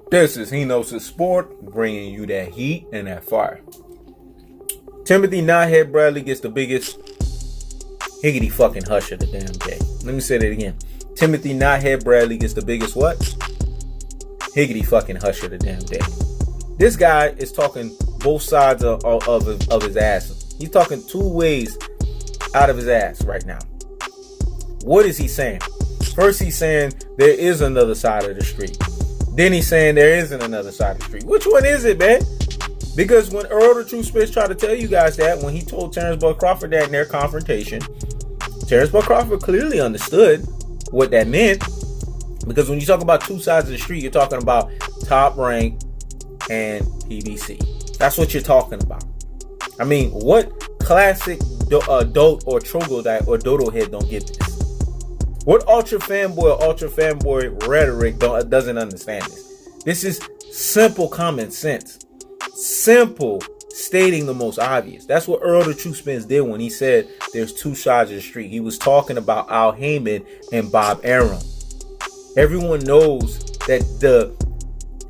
This is He Knows His Sport, bringing you that heat and that fire. Timothy Knothead Bradley gets the biggest higgity fucking hush of the damn day. Let me say that again. Timothy Knothead Bradley gets the biggest what? Higgity fucking hush of the damn day. This guy is talking both sides of his ass. He's talking two ways out of his ass right now. What is he saying? First, he's saying there is another side of the street. Then he's saying there isn't another side of the street. Which one is it, man? Because when Errol the True Spence tried to tell you guys that, when he told Terrence Crawford that in their confrontation, Terrence Crawford clearly understood what that meant. Because when you talk about two sides of the street, you're talking about Top Rank and PBC. That's what you're talking about. I mean, what classic dote or troglodyte or dodo head don't get this? What ultra fanboy rhetoric doesn't understand this? This is simple common sense. Simple stating the most obvious. That's what Errol the True Spence did when he said there's two sides of the street. He was talking about Al Heyman and Bob Arum. Everyone knows that the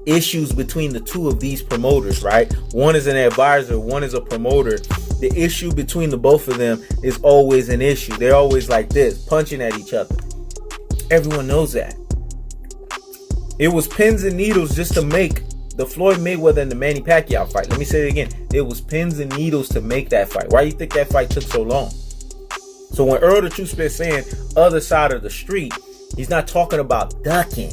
issues between the two of these promoters, right? One is an advisor, one is a promoter. The issue between the both of them is always an issue. They're always like this, punching at each other. Everyone knows that. It was pins and needles just to make the Floyd Mayweather and the Manny Pacquiao fight. Let me say it again. It was pins and needles to make that fight. Why do you think that fight took so long? So when Errol the True Spence saying other side of the street, he's not talking about ducking.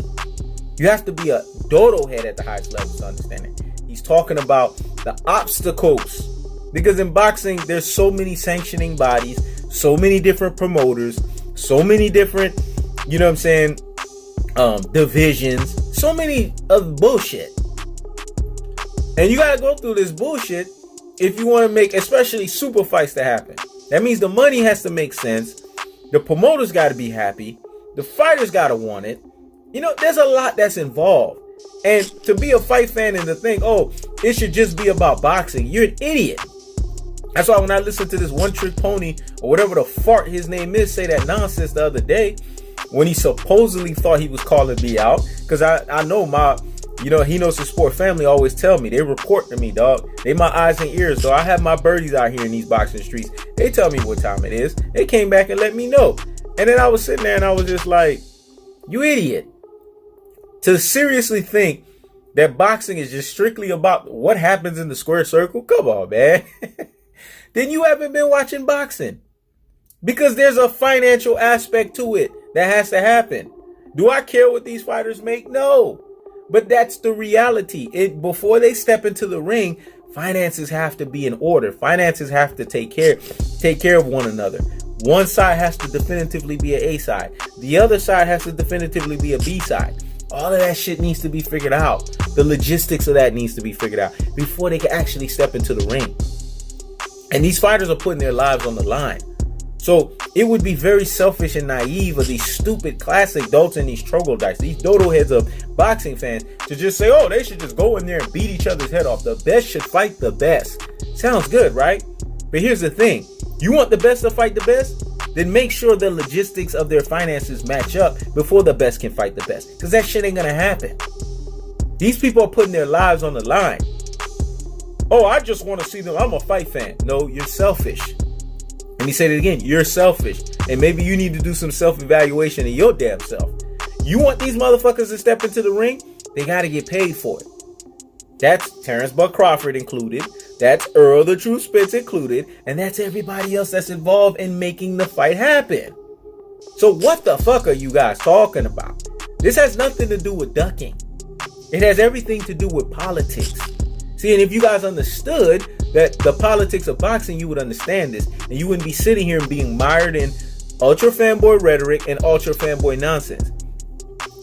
You have to be a dodo head at the highest level to understand it. He's talking about the obstacles. Because in boxing, there's so many sanctioning bodies, so many different promoters, so many different, you know what I'm saying, divisions, so many of bullshit. And you gotta go through this bullshit if you want to make, especially super fights to happen. That means the money has to make sense. The promoters got to be happy. The fighters got to want it. You know, there's a lot that's involved. And to be a fight fan and to think, oh, it should just be about boxing, you're an idiot. That's why when I listened to this one trick pony or whatever the fart his name is say that nonsense the other day, when he supposedly thought he was calling me out, because I know my, you know, He Knows His Sport family always tell me, they report to me, dog. They my eyes and ears. So I have my birdies out here in these boxing streets. They tell me what time it is. They came back and let me know. And then I was sitting there and I was just like, you idiot. To seriously think that boxing is just strictly about what happens in the square circle? Come on, man. Then you haven't been watching boxing. Because there's a financial aspect to it that has to happen. Do I care what these fighters make? No. But that's the reality. Before they step into the ring, finances have to be in order. Finances have to take care of one another. One side has to definitively be an A side. The other side has to definitively be a B side. All of that shit needs to be figured out. The logistics of that needs to be figured out before they can actually step into the ring. And these fighters are putting their lives on the line. So it would be very selfish and naive of these stupid classic dolts and these troglodytes, these dodo heads of boxing fans, to just say, oh, they should just go in there and beat each other's head off. The best should fight the best. Sounds good, right? But here's the thing. You want the best to fight the best? Then make sure the logistics of their finances match up before the best can fight the best. Because that shit ain't going to happen. These people are putting their lives on the line. Oh, I just want to see them. I'm a fight fan. No, you're selfish. Let me say it again. You're selfish. And maybe you need to do some self-evaluation of your damn self. You want these motherfuckers to step into the ring? They got to get paid for it. That's Terrence Crawford included. That's Errol the True Spence included. And that's everybody else that's involved in making the fight happen. So what the fuck are you guys talking about? This has nothing to do with ducking. It has everything to do with politics. See, and if you guys understood that the politics of boxing, you would understand this. And you wouldn't be sitting here and being mired in ultra fanboy rhetoric and ultra fanboy nonsense.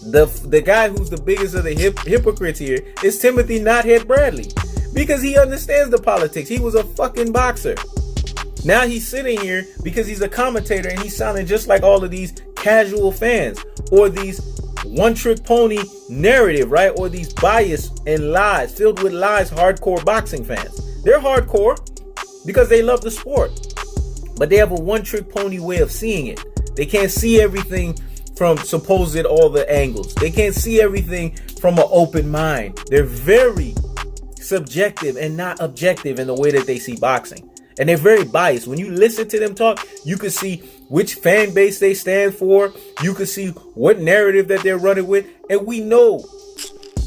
The guy who's the biggest of the hypocrites here is Timothy Knothead Bradley. Because he understands the politics. He was a fucking boxer. Now he's sitting here because he's a commentator and he's sounding just like all of these casual fans. Or these one-trick pony narrative, right? Or these bias and lies, filled with lies, hardcore boxing fans. They're hardcore because they love the sport. But they have a one-trick pony way of seeing it. They can't see everything from supposed all the angles. They can't see everything from an open mind. They're very subjective and not objective in the way that they see boxing. And they're very biased. When you listen to them talk, you can see which fan base they stand for. You can see what narrative that they're running with. And we know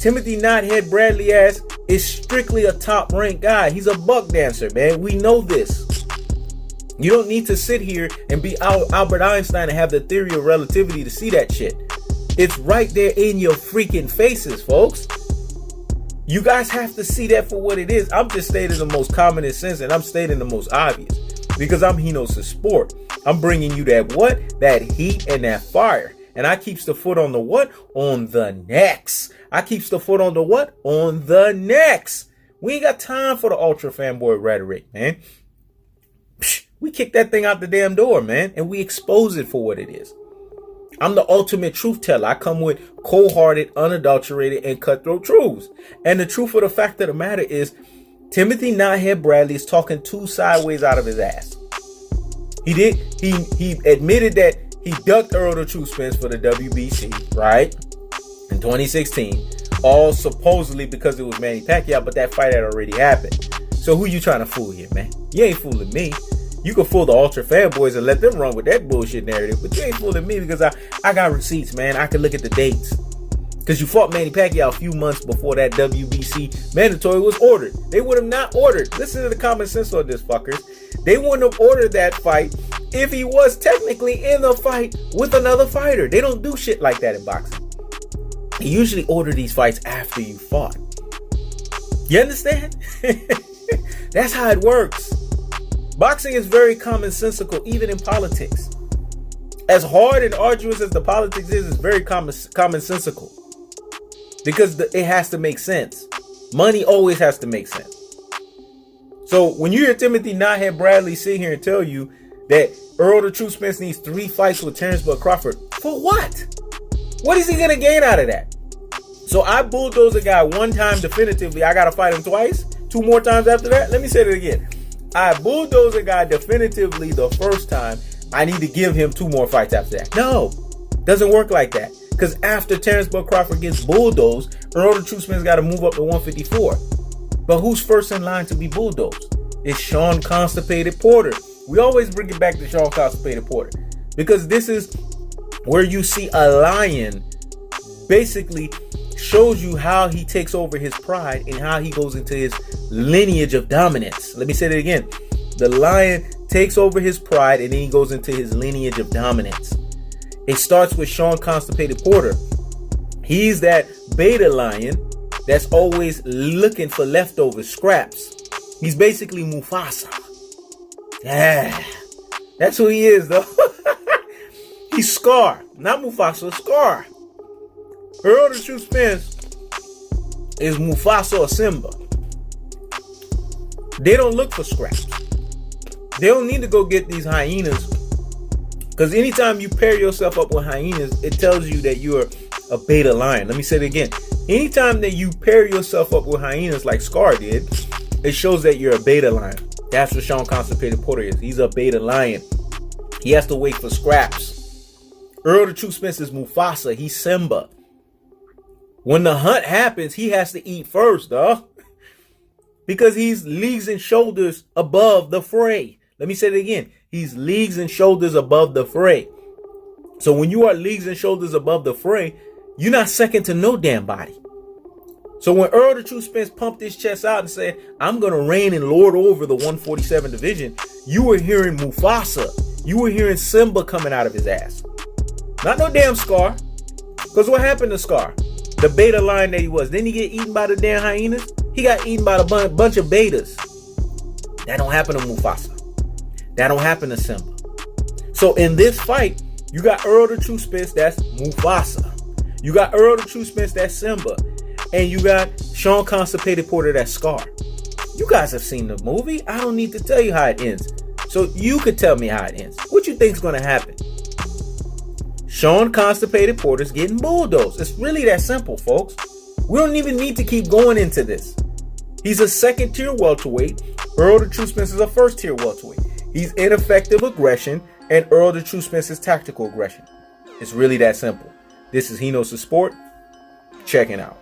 Timothy Knothead Bradley ass is strictly a top-ranked guy. He's a buck dancer, man. We know this. You don't need to sit here and be Albert Einstein and have the theory of relativity to see that shit. It's right there in your freaking faces, folks. You guys have to see that for what it is. I'm just stating the most common sense, and I'm stating the most obvious because I'm Hino's sport. I'm bringing you that what? That heat and that fire. And I keeps the foot on the what? On the necks. I keeps the foot on the what? On the necks. We ain't got time for the ultra fanboy rhetoric, man. We kick that thing out the damn door, man, and we expose it for what it is. I'm the ultimate truth teller. I come with cold-hearted, unadulterated, and cutthroat truths. And the truth of the fact of the matter is, Timothy Knothead Bradley is talking too sideways out of his ass. He admitted that he ducked Errol the True Spence for the WBC, right? In 2016. All supposedly because it was Manny Pacquiao, but that fight had already happened. So who you trying to fool here, man? You ain't fooling me. You can fool the ultra fanboys and let them run with that bullshit narrative, but you ain't fooling me because I got receipts, man. I can look at the dates. Because you fought Manny Pacquiao a few months before that WBC mandatory was ordered. They would have not ordered. Listen to the common sense on this, fuckers. They wouldn't have ordered that fight if he was technically in the fight with another fighter. They don't do shit like that in boxing. They usually order these fights after you fought. You understand? That's how it works. Boxing is very commonsensical, even in politics. As hard and arduous as the politics is, it's very commonsensical. Because it has to make sense. Money always has to make sense. So when you hear Timothy Knothead Bradley sit here and tell you that Errol the True Spence needs 3 fights with Terrence Crawford, for what? What is he going to gain out of that? So I bulldoze a guy one time definitively. I got to fight him twice? 2 more times after that? Let me say it again. I bulldoze a guy definitively the first time. I need to give him 2 more fights after that. No, doesn't work like that. Because after Terrence Crawford gets bulldozed, Errol the True Spence got to move up to 154. But who's first in line to be bulldozed? It's Shawn Constipated Porter. We always bring it back to Shawn Constipated Porter. Because this is where you see a lion basically shows you how he takes over his pride and how he goes into his lineage of dominance. Let me say that again. The lion takes over his pride and then he goes into his lineage of dominance. It starts with Shawn Constipated Porter. He's that beta lion that's always looking for leftover scraps. He's basically Mufasa. Yeah, that's who he is, though. He's Scar, not Mufasa, Scar. Errol the True Spence is Mufasa or Simba. They don't look for scraps. They don't need to go get these hyenas. Because anytime you pair yourself up with hyenas, it tells you that you're a beta lion. Let me say it again. Anytime that you pair yourself up with hyenas like Scar did, it shows that you're a beta lion. That's what Shawn Constipated Porter is. He's a beta lion. He has to wait for scraps. Errol the True Spence is Mufasa. He's Simba. When the hunt happens, he has to eat first, dog. Because he's leagues and shoulders above the fray. Let me say it again. He's leagues and shoulders above the fray. So when you are leagues and shoulders above the fray, you're not second to no damn body. So when Errol the True Spence pumped his chest out and said, I'm going to reign and lord over the 147 division, you were hearing Mufasa. You were hearing Simba coming out of his ass. Not no damn Scar. Because what happened to Scar? The beta lion that he was. Didn't he get eaten by the damn hyenas? He got eaten by a bunch of betas. That don't happen to Mufasa. That don't happen to Simba. So in this fight, you got Errol the True Spence, that's Mufasa. You got Errol the True Spence, that's Simba. And you got Shawn Constipated Porter, that's Scar. You guys have seen the movie. I don't need to tell you how it ends. So you could tell me how it ends. What you think's going to happen? Shawn Constipated Porter's getting bulldozed. It's really that simple, folks. We don't even need to keep going into this. He's a second-tier welterweight. Errol the True Spence is a first-tier welterweight. He's ineffective aggression, and Errol the True Spence is tactical aggression. It's really that simple. This is He Knows the Sport. Checking out.